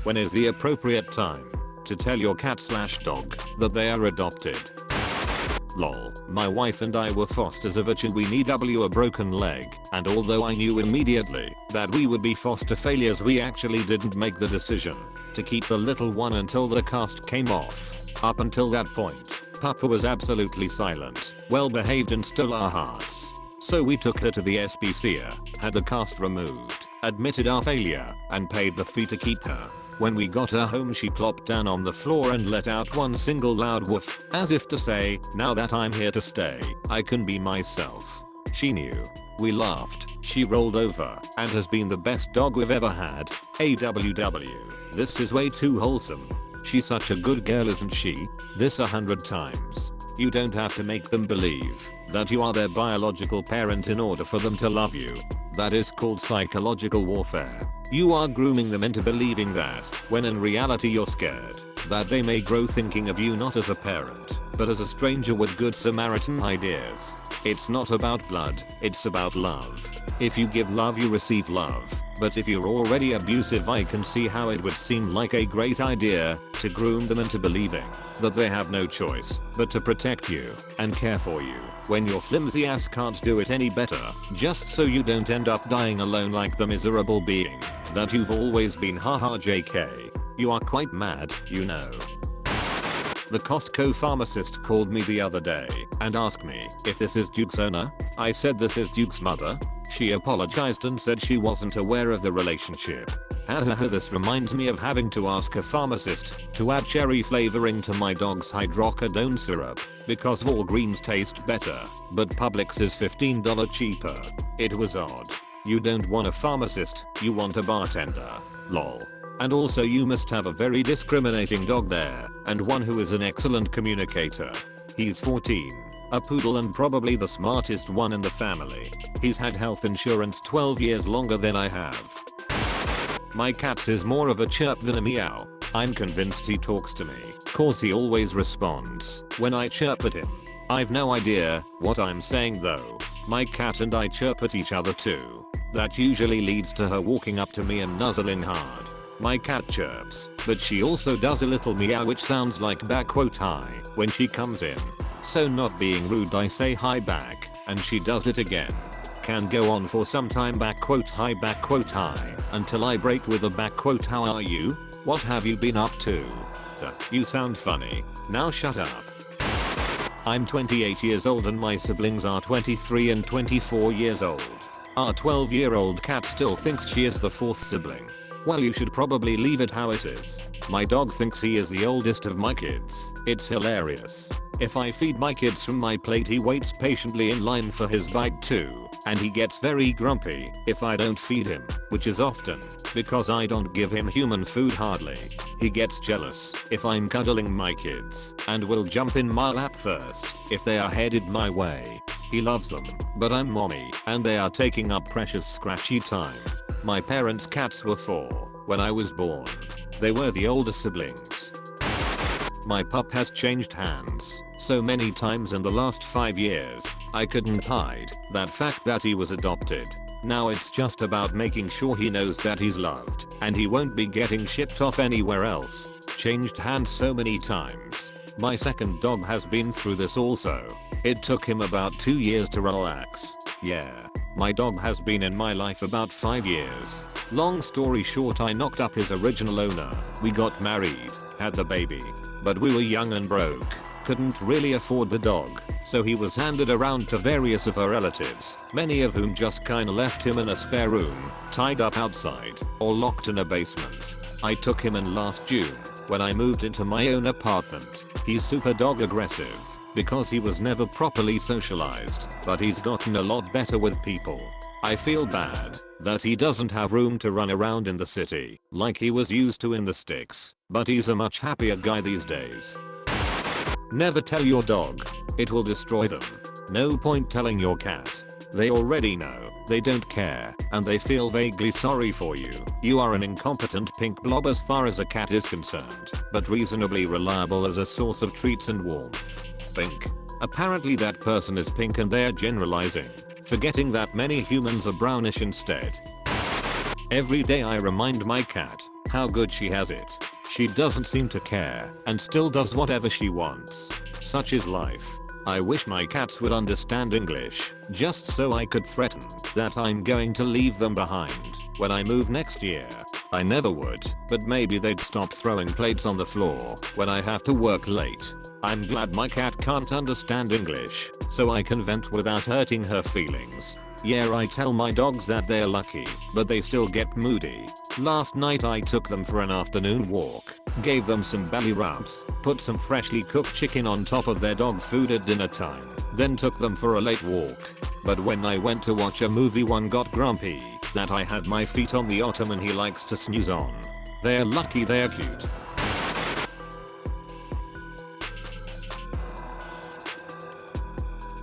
When is the appropriate time to tell your cat/dog that they are adopted? Lol. My wife and I were fosters of a Chiweenie a broken leg, and although I knew immediately that we would be foster failures, we actually didn't make the decision to keep the little one until the cast came off. Up until that point, Papa was absolutely silent, well behaved and stole our hearts. So we took her to the SPCA, had the cast removed, admitted our failure, and paid the fee to keep her. When we got her home, she plopped down on the floor and let out one single loud woof, as if to say, now that I'm here to stay, I can be myself. She knew. We laughed, she rolled over, and has been the best dog we've ever had. AWW. This is way too wholesome. She's such a good girl, isn't she? This 100 times. You don't have to make them believe that you are their biological parent in order for them to love you. That is called psychological warfare. You are grooming them into believing that, when in reality you're scared that they may grow thinking of you not as a parent, but as a stranger with good Samaritan ideas. It's not about blood, it's about love. If you give love, you receive love. But if you're already abusive, I can see how it would seem like a great idea to groom them into believing that they have no choice but to protect you and care for you when your flimsy ass can't do it any better, just so you don't end up dying alone like the miserable being that you've always been. Haha JK. You are quite mad, you know. The Costco pharmacist called me the other day and asked me if this is Duke's owner. I said this is Duke's mother. She apologized and said she wasn't aware of the relationship. Hahaha, this reminds me of having to ask a pharmacist to add cherry flavoring to my dog's hydrocodone syrup because Walgreens taste better, but Publix is $15 cheaper. It was odd. You don't want a pharmacist, you want a bartender. Lol. And also you must have a very discriminating dog there, and one who is an excellent communicator. He's 14. A poodle and probably the smartest one in the family. He's had health insurance 12 years longer than I have. My cat is more of a chirp than a meow. I'm convinced he talks to me, cause he always responds when I chirp at him. I've no idea what I'm saying though. My cat and I chirp at each other too. That usually leads to her walking up to me and nuzzling hard. My cat chirps, but she also does a little meow which sounds like hi when she comes in. So not being rude, I say hi back, and she does it again. Can go on for some time hi, until I break with a how are you? What have you been up to? You sound funny. Now shut up. I'm 28 years old and my siblings are 23 and 24 years old. Our 12-year-old cat still thinks she is the fourth sibling. Well, you should probably leave it how it is. My dog thinks he is the oldest of my kids. It's hilarious. If I feed my kids from my plate, he waits patiently in line for his bite too, and he gets very grumpy if I don't feed him, which is often because I don't give him human food hardly. He gets jealous if I'm cuddling my kids and will jump in my lap first if they are headed my way. He loves them, but I'm mommy and they are taking up precious scratchy time. My parents' cats were 4 when I was born. They were the older siblings. My pup has changed hands so many times in the last 5 years, I couldn't hide that fact that he was adopted. Now it's just about making sure he knows that he's loved and he won't be getting shipped off anywhere else. Changed hands so many times. My second dog has been through this also. It took him about 2 years to relax. Yeah. My dog has been in my life about 5 years. Long story short, I knocked up his original owner. We got married, had the baby. But we were young and broke. Couldn't really afford the dog. So he was handed around to various of our relatives, many of whom just kinda left him in a spare room, tied up outside, or locked in a basement. I took him in last June, when I moved into my own apartment. He's super dog aggressive, because he was never properly socialized, but he's gotten a lot better with people. I feel bad that he doesn't have room to run around in the city like he was used to in the sticks, but he's a much happier guy these days. Never tell your dog. It will destroy them. No point telling your cat. They already know, they don't care, and they feel vaguely sorry for you. You are an incompetent pink blob as far as a cat is concerned, but reasonably reliable as a source of treats and warmth. Pink. Apparently that person is pink and they're generalizing, forgetting that many humans are brownish instead. Every day I remind my cat how good she has it. She doesn't seem to care and still does whatever she wants. Such is life. I wish my cats would understand English, just so I could threaten that I'm going to leave them behind when I move next year. I never would, but maybe they'd stop throwing plates on the floor when I have to work late. I'm glad my cat can't understand English, so I can vent without hurting her feelings. Yeah, I tell my dogs that they're lucky, but they still get moody. Last night I took them for an afternoon walk, gave them some belly rubs, put some freshly cooked chicken on top of their dog food at dinner time, then took them for a late walk. But when I went to watch a movie, one got grumpy that I had my feet on the ottoman he likes to snooze on. They're lucky they're cute.